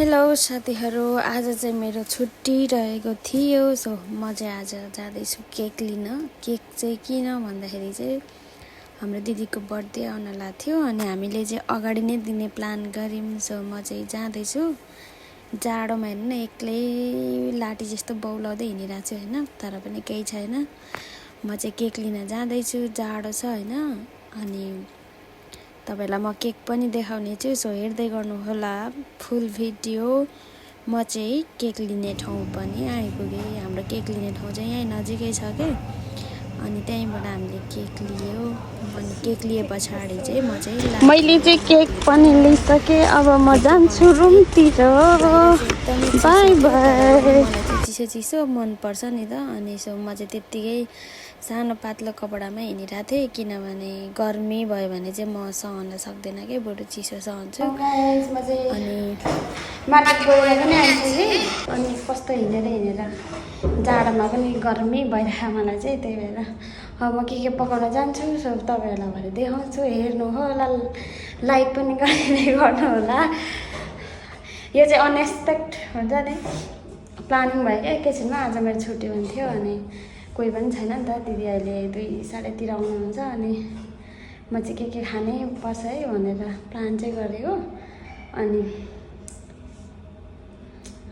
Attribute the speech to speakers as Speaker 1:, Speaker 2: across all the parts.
Speaker 1: Hello साथीहरू, आज चाहिँ मेरो छुट्टी रहेको थियो। सो म चाहिँ आज जाँदैछु केक लिन। केक चाहिँ किन भन्दाखेरि चाहिँ हाम्रो दिदीको बर्थडे आउन लाग्थ्यो अनि हामीले चाहिँ अगाडि नै दिने प्लान गऱ्यौँ। सो म चाहिँ जाँदैछु। जाडोमा हेर्नु न, एक्लै लाठी जस्तो बौलाउँदै हिँडिरहेको छु होइन, तर पनि केही छैन। म चाहिँ केक लिन जाँदैछु, जाडो छ होइन। अनि तपाईलाई म केक पनि देखाउने छु। सो हेर्दै गर्नु होला फुल भिडियो। म चाहिँ केक लिने ठाउँ पनि आइपुगेँ। हाम्रो केक लिने ठाउँ चाहिँ यहीँ नजिकै छ के। अनि त्यहीँबाट हामीले केक लियो। अनि केक लिए पछाडि चाहिँ म चाहिँ मैले चाहिँ केक पनि लिइसकेँ। अब म जान्छु रुमतिर। By by. मलाई चाहिँ चिसो चिसो मनपर्छ नि त। अनि सो म चाहिँ त्यत्तिकै सानो पातलो कपडामा हिँडिरहेको थिएँ, किनभने गर्मी भयो भने चाहिँ म सहन सक्दैन कि, बरु चिसो सहन्छु। अनि मार्केट गएर पनि आइसकेँ। अनि कस्तो हिँडेर जाडोमा पनि गर्मी भइरहेको मलाई चाहिँ, त्यही भएर अब म के पकाउन जान्छु। सो तपाईँहरूलाई भरे देखाउँछु, हेर्नु होला, लाइक पनि गरिदिँदै गर्नु होला। यो चाहिँ अनएक्सपेक्ट हुन्छ नि, प्लानिङ भयो क्या एकैछिनमा। आज मेरो छुट्टी हुन्थ्यो अनि कोही पनि छैन नि त। दिदी अहिले 2-3:30 आउनुहुन्छ। अनि म चाहिँ के खाने पर्छ है भनेर प्लान चाहिँ गरेको। अनि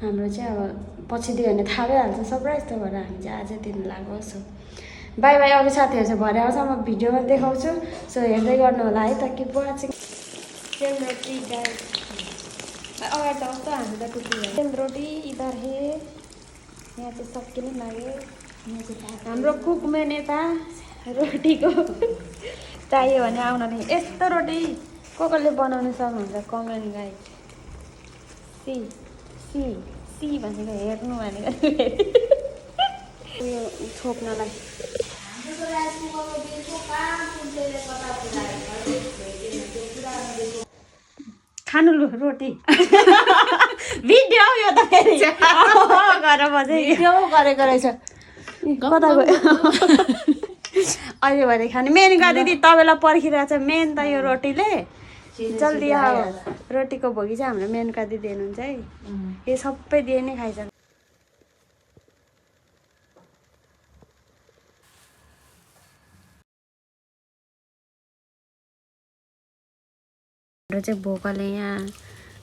Speaker 1: हाम्रो चाहिँ अब पछि दियो भने थाहा भइहाल्छ सरप्राइज, त भएर हामी चाहिँ आजै दिन लागो। So by by. अरू साथीहरू चाहिँ भरे आउँछ, म भिडियोमा देखाउँछु। सो हेर्दै गर्नु होला है त। कि वाचिङ सेलरोटी गाइस। अगाडि त कस्तो हामी त टुक्की भयो। सेलरोटी इधर हे, यहाँ चाहिँ सकिनै लाग्यो। हाम्रो कुकमेन यता रोटीको चाहियो भने आउन नि। यस्तो रोटी कसले बनाउनु सक्नुहुन्छ कमेन्ट गाइस। सी सी सी भनेको हेर्नु भनेको उयो छोप्नलाई। खानु लु रोटी। भिडियो यो त फेरि गरेर बजे भिडियो गरेको रहेछ। कता गयो अहिले भने खाने। मेनुका दिदी तपाईँलाई पर्खिरहेको छ। मेन त यो रोटीले जल्दी आऊ। रोटीको भोगी चाहिँ हाम्रो मेनुका दिदी हुनुहुन्छ है। यो सबै दिए नै खाइन्छ। हाम्रो चाहिँ भोकले यहाँ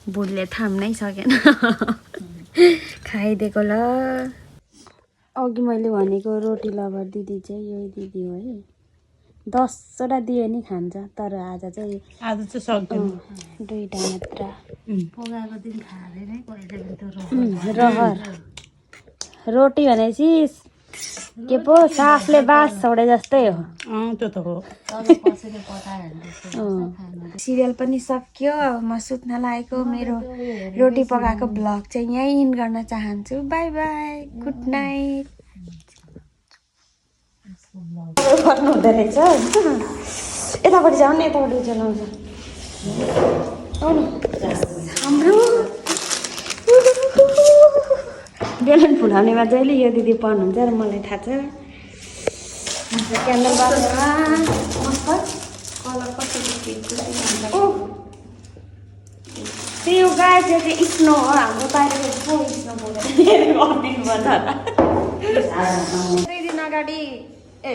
Speaker 1: बुढले थाम्नै सकेन, खाइदिएको ल। अघि मैले भनेको रोटी लभर दिदी चाहिँ यही दिदी हो है। 10वटा दिए नि खान्छ, तर आज चाहिँ सक्दैन। 2टा मात्र पुगाको दिन खाँदैन कहिले। रहर रोटी भनेपछि के पो सासले बास छोडे जस्तै हो। त्यो त हो। सिरियल पनि सक्यो। अब म सुत्न लागेको। मेरो रोटी पकाएको भ्लग चाहिँ यहीँ इन्ड गर्न चाहन्छु। By by, good night. गर्नु हुँदो रहेछ। यतापट्टि जाऊ न, यतापट्टि चलाउँछ। आउनु हाम्रो बेलुन फुलाउनेमा जहिले यो दिदी पर्नुहुन्छ र मलाई थाहा छ। क्यान्डल बाल्नुमा मस्त कलर कस्तो त्यो गाई चाहिँ स्नो हो। हाम्रो बाहिरको स्नो गरिदिनु पर्छ होला। 2 दिन अगाडि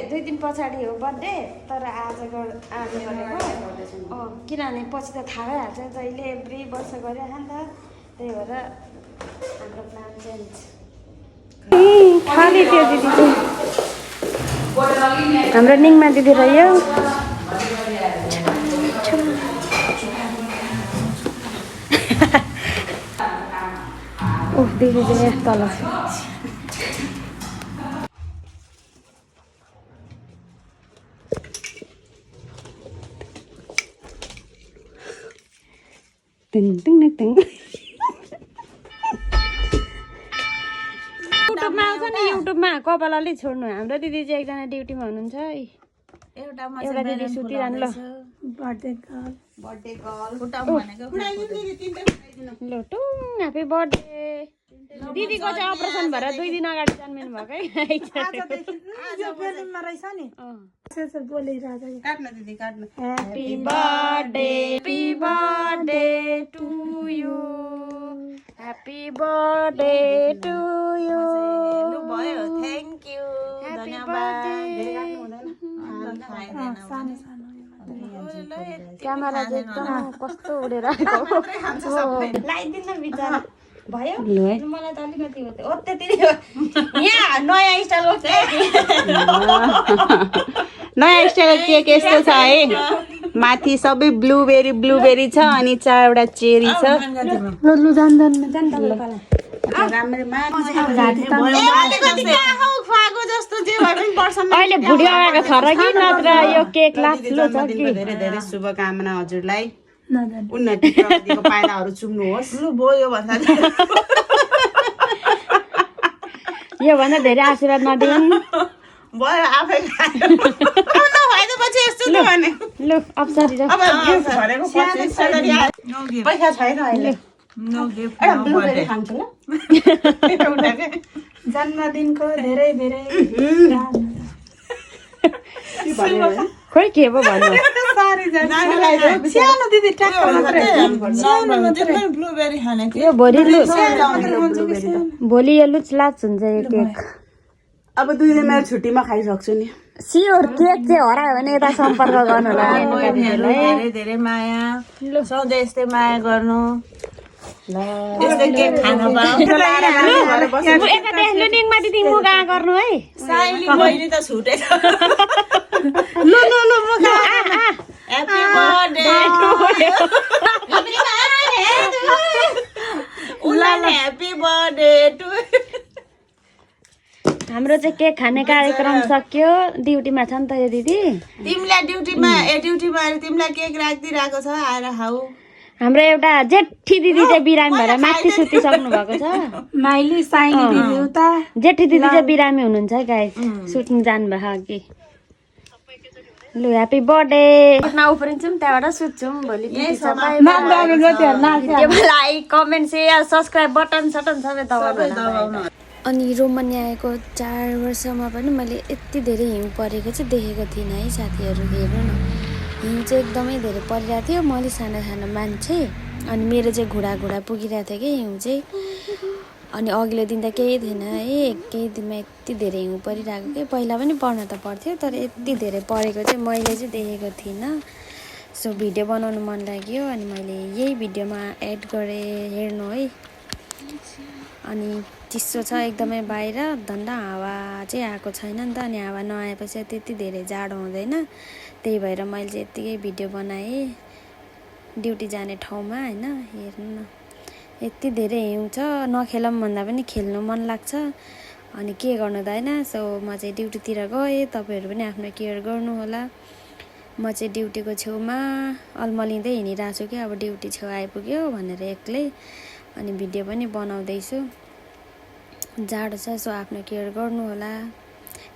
Speaker 1: 2 दिन पछाडि हो बर्थडे, तर आज गरेको। किनभने पछि त थाहा भइहाल्छ, जहिले एभ्री वर्ष गरिहाल्छ नि त। त्यही भएर हाम्रो प्लान चेन्ज। खाली त्यो दिदी चाहिँ हाम्रो निङमा दिदी रह्यो। दिदी चाहिँ यहाँ तल छ। युट्युबमा आउँछ नि, युट्युबमा कपाल अलि छोड्नु। हाम्रो दिदी चाहिँ एकजना ड्युटीमा हुनुहुन्छ है। एउटा दिदी सुतिरहनु ल। ल टुङ ह्याप्पी बर्थडे। दिदीको चाहिँ अपरेसन भएर 2 दिन अगाडि जन्मिनु भएको है। Happy birthday to you, happy birthday to you
Speaker 2: लु भयो थ्यांक यू धन्यवाद
Speaker 1: क्यामेरा चाहिँ एकदम कस्तो उडेर आएको
Speaker 2: लाइदिन बिचारा भयो मलाई त अलिकति हो त्यति यहाँ नयाँ स्टाइलको केक
Speaker 3: नयाँ स्टाइलको केक यस्तो छ है माथि सबै ब्लुबेरी छ अनि 4वटा चेरी छ
Speaker 1: लु जान अहिले भुडियो आएको छ र कि नत्र यो केक लास्लो छ कि
Speaker 3: धेरै धेरै शुभकामना हजुरलाई उन्नति प्रगतिको पाइलाहरू चुम्नुहोस्
Speaker 2: लु भयो भन्दा
Speaker 1: यो भन्दा धेरै आशीर्वाद नदिउन्
Speaker 2: भयो आफै नभएपछि यस्तो त भने
Speaker 1: लु अप्सरी र
Speaker 2: अब गिफ्ट भनेको 25 सय पैसा छैन अहिले नो गिफ्ट नो बर्थडे
Speaker 3: खान्छ ल
Speaker 2: जन्मदिनको धेरै धेरै
Speaker 1: खोइ के पो भन्नु
Speaker 2: सानो दिदी सानो मात्रै ब्लुबेरी खाने
Speaker 1: यो भोलि यो लुचलाच हुन्छ यो केक
Speaker 3: अब 2 दिन मेरो छुट्टीमा खाइसक्छु नि
Speaker 1: सियोर केक चाहिँ हरायो भने यता सम्पर्क गर्नु होला
Speaker 2: धेरै धेरै माया सधैँ यस्तै माया गर्नु यस्तै केक खान
Speaker 1: गर्नु है
Speaker 2: साइली बहिनी त छुटेछ ह्यापी बर्थडे उलाई ह्यापी बर्थडे टु
Speaker 1: हाम्रो चाहिँ केक खाने कार्यक्रम सक्यो ड्युटीमा छ नि त यो दिदी
Speaker 2: तिमीलाई ड्युटीमा तिमीलाई केक राखिदिरहेको छ आएर खाऊ
Speaker 1: हाम्रो एउटा जेठी दिदी चाहिँ बिरामी भएर माथि सुतिसक्नु भएको छ
Speaker 2: माइली साइली दिदी उता
Speaker 1: जेठी दिदी चाहिँ बिरामी हुनुहुन्छ है गाइस सुत्नु जानुभएको कि लु ह्यापी बर्थडे उफ्रिन्छौँ त्यहाँबाट सुत्छौँ भोलि like comment share subscribe button सटन सबै दबाउनु अनि रोमानियाको 4 वर्षमा पनि मैले यति धेरै हिउँ परेको चाहिँ देखेको थिइनँ है साथीहरू हेर्नु न हिउँ चाहिँ एकदमै धेरै परिरहेको थियो म अलिक सानो मान्छे अनि मेरो चाहिँ घुँडा पुगिरहेको थियो कि हिउँ चाहिँ अनि अघिल्लो दिन त केही थिएन है केही दिनमा यति धेरै हिउँ परिरहेको कि पहिला पनि पर्न त पर्थ्यो तर यति धेरै परेको चाहिँ मैले चाहिँ देखेको थिइनँ सो भिडियो बनाउनु मन लाग्यो अनि मैले यही भिडियोमा एड गरेँ हेर्नु है अनि चिसो छ एकदमै बाहिर धन्दा हावा चाहिँ आएको छैन नि त अनि हावा नआएपछि त्यति धेरै जाडो हुँदैन त्यही भएर मैले चाहिँ यत्तिकै भिडियो बनाएँ ड्युटी जाने ठाउँमा होइन हेर्नु न यति धेरै हिउँ छ नखेलौँ भन्दा पनि खेल्नु मन लाग्छ अनि के गर्नु त होइन सो म चाहिँ ड्युटीतिर गएँ तपाईँहरू पनि आफ्नो केयर गर्नु होला म चाहिँ ड्युटीको छेउमा अल्मलिँदै हिँडिरहेको छु कि अब ड्युटी छेउ आइपुग्यो भनेर एक्लै अनि भिडियो पनि बनाउँदैछु जाडो छ सो आफ्नो केयर गर्नु होला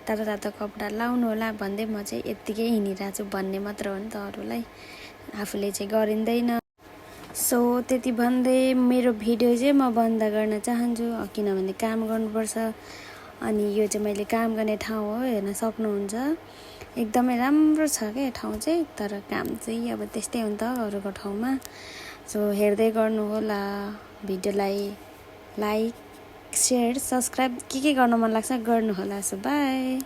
Speaker 1: तातो कपडा लाउनु होला भन्दै म चाहिँ यत्तिकै हिँडिरहेको छु भन्ने मात्र हो नि त अरूलाई आफूले चाहिँ गरिँदैन सो त्यति भन्दै मेरो भिडियो चाहिँ म बन्द गर्न चाहन्छु किनभने काम गर्नुपर्छ अनि यो चाहिँ मैले काम गर्ने ठाउँ हो हेर्न सक्नुहुन्छ एकदमै राम्रो छ क्या ठाउँ चाहिँ तर काम चाहिँ अब त्यस्तै हो नि त अरूको ठाउँमा सो हेर्दै गर्नु होला भिडियोलाई लाइक सेयर सब्सक्राइब के गर्न मन लाग्छ गर्नु होला सो बाई